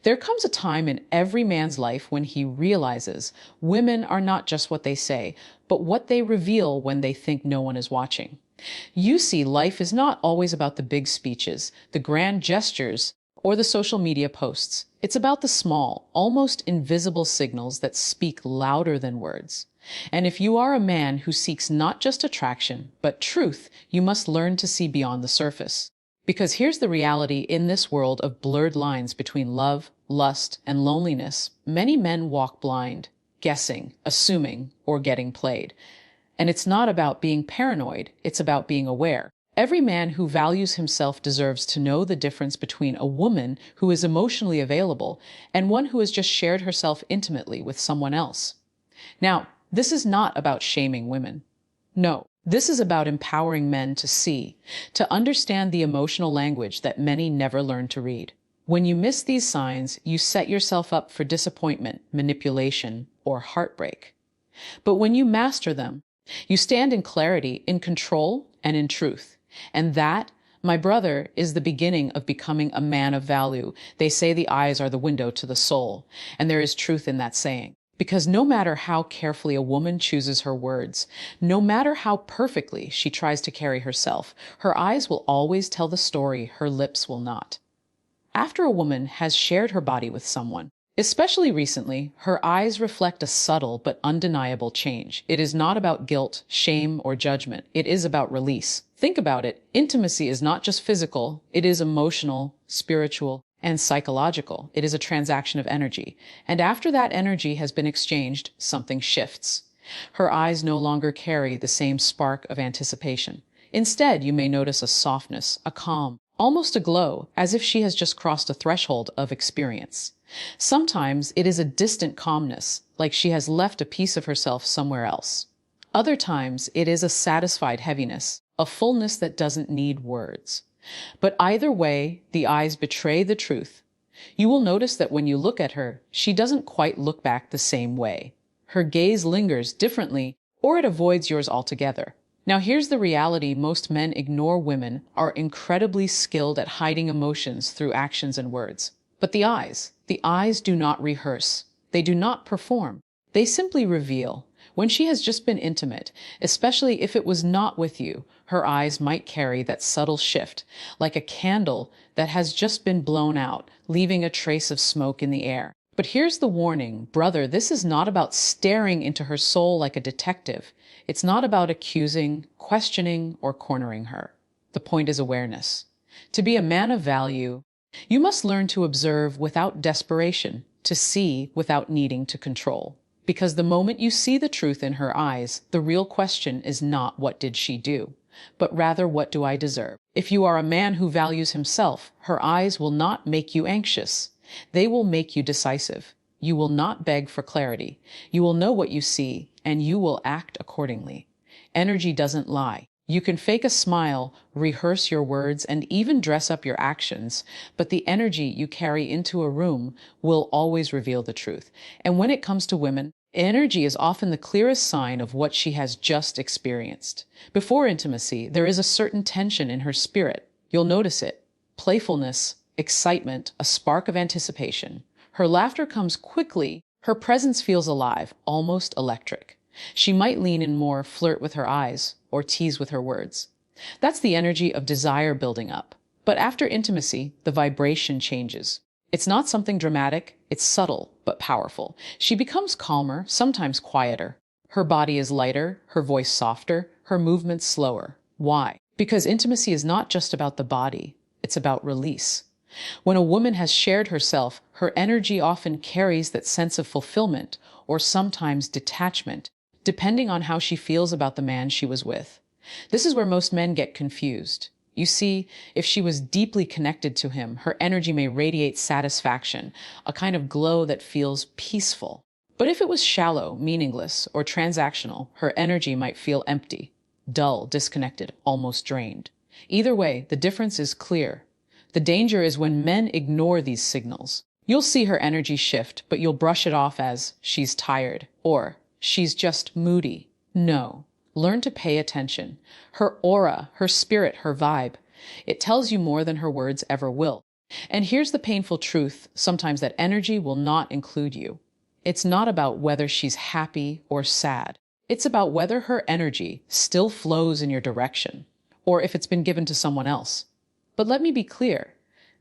There comes a time in every man's life when he realizes women are not just what they say, but what they reveal when they think no one is watching. You see, life is not always about the big speeches, the grand gestures, or the social media posts. It's about the small, almost invisible signals that speak louder than words. And if you are a man who seeks not just attraction, but truth, you must learn to see beyond the surface. Because here's the reality: in this world of blurred lines between love, lust, and loneliness, many men walk blind, guessing, assuming, or getting played. And it's not about being paranoid, it's about being aware. Every man who values himself deserves to know the difference between a woman who is emotionally available and one who has just shared herself intimately with someone else. Now, this is not about shaming women. No, this is about empowering men to see, to understand the emotional language that many never learn to read. When you miss these signs, you set yourself up for disappointment, manipulation, or heartbreak. But when you master them, you stand in clarity, in control, and in truth. And that, my brother, is the beginning of becoming a man of value. They say the eyes are the window to the soul, and there is truth in that saying. Because no matter how carefully a woman chooses her words, no matter how perfectly she tries to carry herself, her eyes will always tell the story, her lips will not. After a woman has shared her body with someone, especially recently, her eyes reflect a subtle but undeniable change. It is not about guilt, shame, or judgment. It is about release. Think about it. Intimacy is not just physical. It is emotional, spiritual, and psychological. It is a transaction of energy. And after that energy has been exchanged, something shifts. Her eyes no longer carry the same spark of anticipation. Instead, you may notice a softness, a calm, almost a glow, as if she has just crossed a threshold of experience. Sometimes it is a distant calmness, like she has left a piece of herself somewhere else. Other times it is a satisfied heaviness, a fullness that doesn't need words. But either way, the eyes betray the truth. You will notice that when you look at her, she doesn't quite look back the same way. Her gaze lingers differently, or it avoids yours altogether. Now here's the reality: most men ignore women, are incredibly skilled at hiding emotions through actions and words. But the eyes do not rehearse. They do not perform. They simply reveal. When she has just been intimate, especially if it was not with you, her eyes might carry that subtle shift, like a candle that has just been blown out, leaving a trace of smoke in the air. But here's the warning, brother: this is not about staring into her soul like a detective. It's not about accusing, questioning, or cornering her. The point is awareness. To be a man of value, you must learn to observe without desperation, to see without needing to control. Because the moment you see the truth in her eyes, the real question is not what did she do, but rather what do I deserve? If you are a man who values himself, her eyes will not make you anxious. They will make you decisive. You will not beg for clarity. You will know what you see, and you will act accordingly. Energy doesn't lie. You can fake a smile, rehearse your words, and even dress up your actions, but the energy you carry into a room will always reveal the truth. And when it comes to women, energy is often the clearest sign of what she has just experienced. Before intimacy, there is a certain tension in her spirit. You'll notice it. Playfulness, excitement, a spark of anticipation. Her laughter comes quickly. Her presence feels alive, almost electric. She might lean in more, flirt with her eyes, or tease with her words. That's the energy of desire building up. But after intimacy, the vibration changes. It's not something dramatic, it's subtle but powerful. She becomes calmer, sometimes quieter. Her body is lighter, her voice softer, her movements slower. Why? Because intimacy is not just about the body, it's about release. When a woman has shared herself, her energy often carries that sense of fulfillment, or sometimes detachment, depending on how she feels about the man she was with. This is where most men get confused. You see, if she was deeply connected to him, her energy may radiate satisfaction, a kind of glow that feels peaceful. But if it was shallow, meaningless, or transactional, her energy might feel empty, dull, disconnected, almost drained. Either way, the difference is clear. The danger is when men ignore these signals. You'll see her energy shift, but you'll brush it off as she's tired or she's just moody. No, learn to pay attention. Her aura, her spirit, her vibe. It tells you more than her words ever will. And here's the painful truth, sometimes that energy will not include you. It's not about whether she's happy or sad. It's about whether her energy still flows in your direction, or if it's been given to someone else. But let me be clear,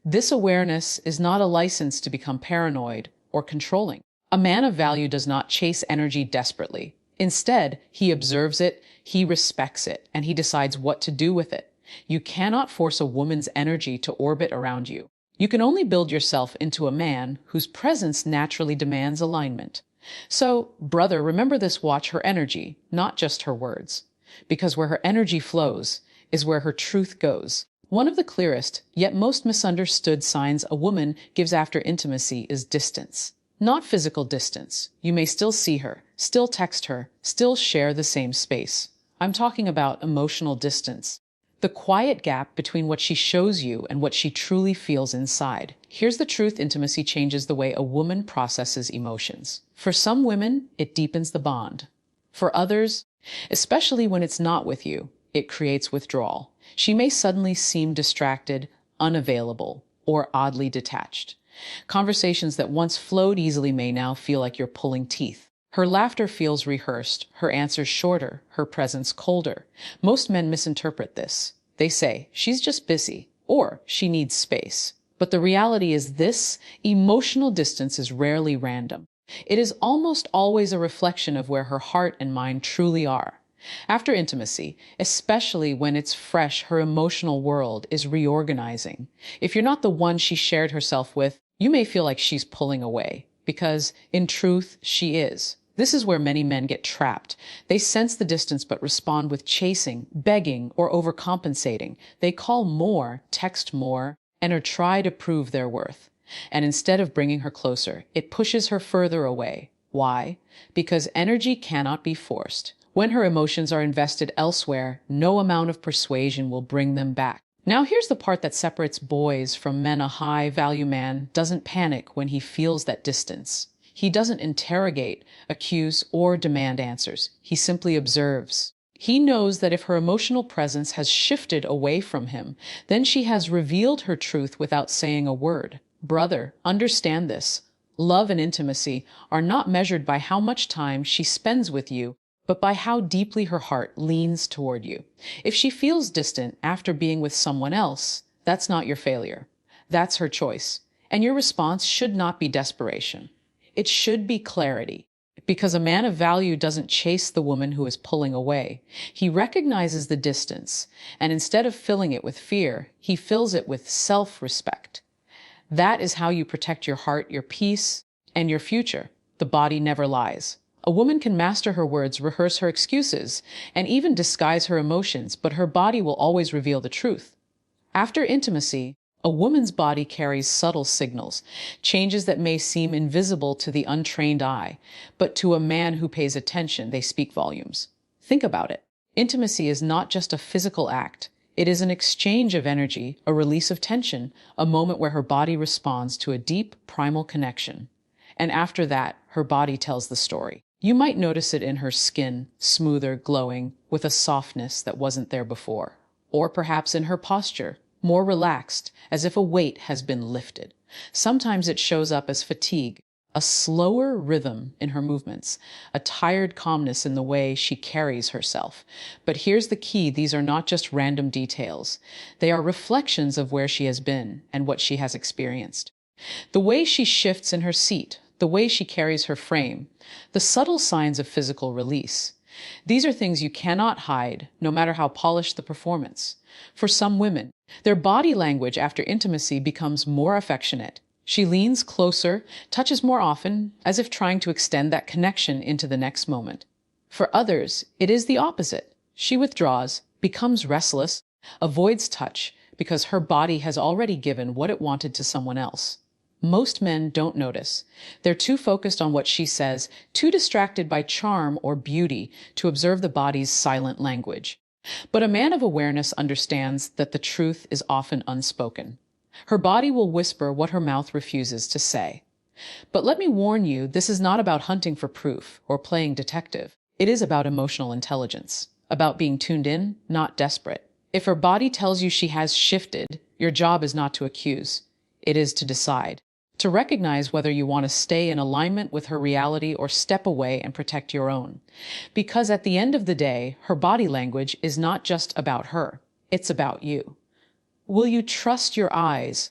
this awareness is not a license to become paranoid or controlling. A man of value does not chase energy desperately. Instead, he observes it, he respects it, and he decides what to do with it. You cannot force a woman's energy to orbit around you. You can only build yourself into a man whose presence naturally demands alignment. So, brother, remember this: watch her energy, not just her words. Because where her energy flows is where her truth goes. One of the clearest, yet most misunderstood signs a woman gives after intimacy is distance. Not physical distance. You may still see her, still text her, still share the same space. I'm talking about emotional distance. The quiet gap between what she shows you and what she truly feels inside. Here's the truth: intimacy changes the way a woman processes emotions. For some women, it deepens the bond. For others, especially when it's not with you, it creates withdrawal. She may suddenly seem distracted, unavailable, or oddly detached. Conversations that once flowed easily may now feel like you're pulling teeth. Her laughter feels rehearsed, her answers shorter, her presence colder. Most men misinterpret this. They say, she's just busy, or she needs space. But the reality is this: emotional distance is rarely random. It is almost always a reflection of where her heart and mind truly are. After intimacy, especially when it's fresh, her emotional world is reorganizing. If you're not the one she shared herself with, you may feel like she's pulling away, because in truth, she is. This is where many men get trapped. They sense the distance but respond with chasing, begging, or overcompensating. They call more, text more, or try to prove their worth. And instead of bringing her closer, it pushes her further away. Why? Because energy cannot be forced. When her emotions are invested elsewhere, no amount of persuasion will bring them back. Now here's the part that separates boys from men. A high-value man doesn't panic when he feels that distance. He doesn't interrogate, accuse, or demand answers. He simply observes. He knows that if her emotional presence has shifted away from him, then she has revealed her truth without saying a word. Brother, understand this. Love and intimacy are not measured by how much time she spends with you, but by how deeply her heart leans toward you. If she feels distant after being with someone else, that's not your failure. That's her choice. And your response should not be desperation. It should be clarity. Because a man of value doesn't chase the woman who is pulling away. He recognizes the distance, and instead of filling it with fear, he fills it with self-respect. That is how you protect your heart, your peace, and your future. The body never lies. A woman can master her words, rehearse her excuses, and even disguise her emotions, but her body will always reveal the truth. After intimacy, a woman's body carries subtle signals, changes that may seem invisible to the untrained eye, but to a man who pays attention, they speak volumes. Think about it. Intimacy is not just a physical act. It is an exchange of energy, a release of tension, a moment where her body responds to a deep, primal connection. And after that, her body tells the story. You might notice it in her skin, smoother, glowing, with a softness that wasn't there before. Or perhaps in her posture, more relaxed, as if a weight has been lifted. Sometimes it shows up as fatigue, a slower rhythm in her movements, a tired calmness in the way she carries herself. But here's the key: these are not just random details. They are reflections of where she has been and what she has experienced. The way she shifts in her seat, the way she carries her frame, the subtle signs of physical release. These are things you cannot hide, no matter how polished the performance. For some women, their body language after intimacy becomes more affectionate. She leans closer, touches more often, as if trying to extend that connection into the next moment. For others, it is the opposite. She withdraws, becomes restless, avoids touch, because her body has already given what it wanted to someone else. Most men don't notice. They're too focused on what she says, too distracted by charm or beauty to observe the body's silent language. But a man of awareness understands that the truth is often unspoken. Her body will whisper what her mouth refuses to say. But let me warn you, this is not about hunting for proof or playing detective. It is about emotional intelligence, about being tuned in, not desperate. If her body tells you she has shifted, your job is not to accuse. it is to decide, to recognize whether you want to stay in alignment with her reality or step away and protect your own. Because at the end of the day, her body language is not just about her, it's about you. Will you trust your eyes,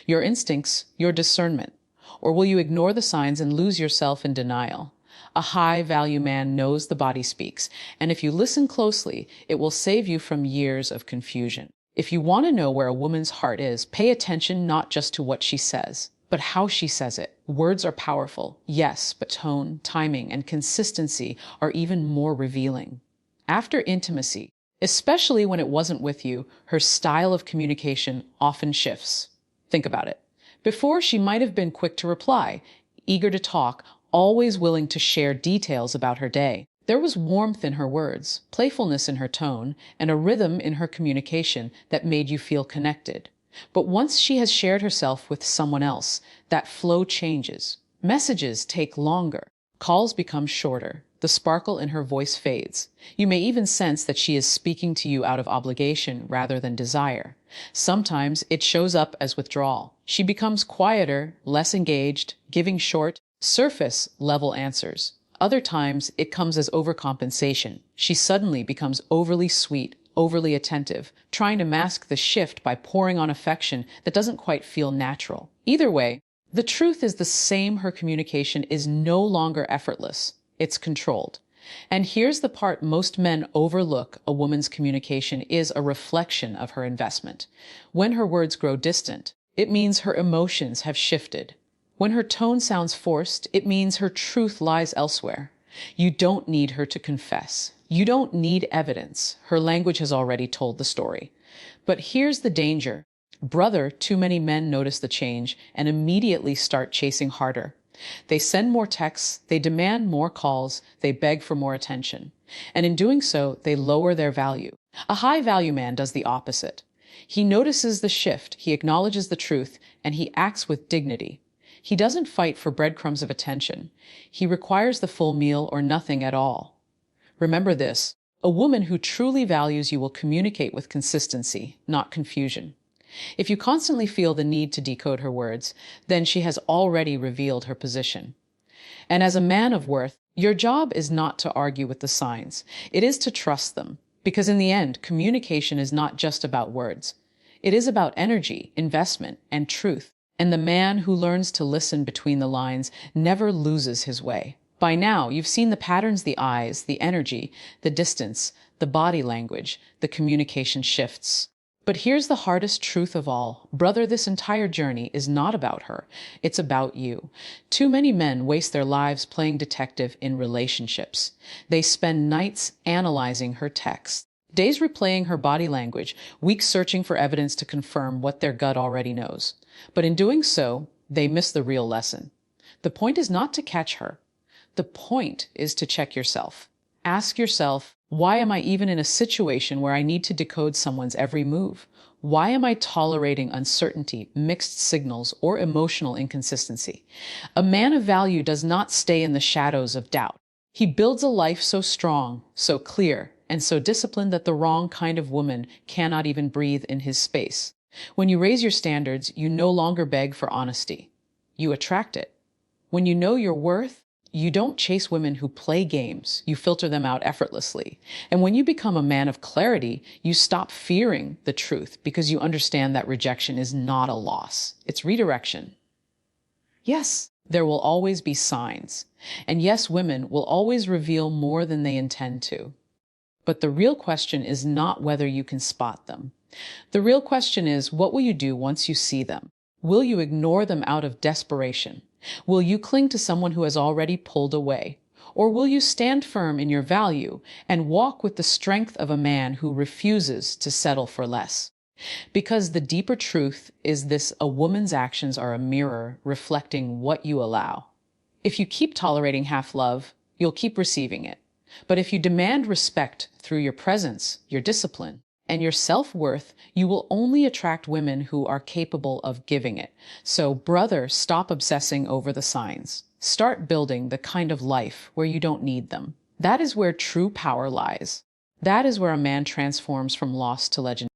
your instincts, your discernment? Or will you ignore the signs and lose yourself in denial? A high-value man knows the body speaks, and if you listen closely, it will save you from years of confusion. If you want to know where a woman's heart is, pay attention not just to what she says, but how she says it. Words are powerful, yes, but tone, timing, and consistency are even more revealing. After intimacy, especially when it wasn't with you, her style of communication often shifts. Think about it. Before, she might have been quick to reply, eager to talk, always willing to share details about her day. There was warmth in her words, playfulness in her tone, and a rhythm in her communication that made you feel connected. But once she has shared herself with someone else, that flow changes. Messages take longer. Calls become shorter. The sparkle in her voice fades. You may even sense that she is speaking to you out of obligation rather than desire. Sometimes it shows up as withdrawal. She becomes quieter, less engaged, giving short, surface-level answers. Other times, it comes as overcompensation. She suddenly becomes overly sweet, overly attentive, trying to mask the shift by pouring on affection that doesn't quite feel natural. Either way, the truth is the same: her communication is no longer effortless. It's controlled. And here's the part most men overlook: a woman's communication is a reflection of her investment. When her words grow distant, it means her emotions have shifted. When her tone sounds forced, it means her truth lies elsewhere. You don't need her to confess. You don't need evidence. Her language has already told the story. But here's the danger. Brother, too many men notice the change and immediately start chasing harder. They send more texts, they demand more calls, they beg for more attention. And in doing so, they lower their value. A high-value man does the opposite. He notices the shift, he acknowledges the truth, and he acts with dignity. He doesn't fight for breadcrumbs of attention. He requires the full meal or nothing at all. Remember this: a woman who truly values you will communicate with consistency, not confusion. If you constantly feel the need to decode her words, then she has already revealed her position. And as a man of worth, your job is not to argue with the signs. It is to trust them. Because in the end, communication is not just about words. It is about energy, investment, and truth. And the man who learns to listen between the lines never loses his way. By now, you've seen the patterns: the eyes, the energy, the distance, the body language, the communication shifts. But here's the hardest truth of all. Brother, this entire journey is not about her. It's about you. Too many men waste their lives playing detective in relationships. They spend nights analyzing her texts, days replaying her body language, weeks searching for evidence to confirm what their gut already knows. But in doing so, they miss the real lesson. The point is not to catch her. The point is to check yourself. Ask yourself, why am I even in a situation where I need to decode someone's every move? Why am I tolerating uncertainty, mixed signals, or emotional inconsistency? A man of value does not stay in the shadows of doubt. He builds a life so strong, so clear, and so disciplined that the wrong kind of woman cannot even breathe in his space. When you raise your standards, you no longer beg for honesty. You attract it. When you know your worth, you don't chase women who play games. You filter them out effortlessly. And when you become a man of clarity, you stop fearing the truth because you understand that rejection is not a loss. It's redirection. Yes, there will always be signs. And yes, women will always reveal more than they intend to. But the real question is not whether you can spot them. The real question is, what will you do once you see them? Will you ignore them out of desperation? Will you cling to someone who has already pulled away? Or will you stand firm in your value and walk with the strength of a man who refuses to settle for less? Because the deeper truth is this: a woman's actions are a mirror reflecting what you allow. If you keep tolerating half-love, you'll keep receiving it. But if you demand respect through your presence, your discipline, and your self-worth, you will only attract women who are capable of giving it. So, brother, stop obsessing over the signs. Start building the kind of life where you don't need them. That is where true power lies. That is where a man transforms from lost to legend.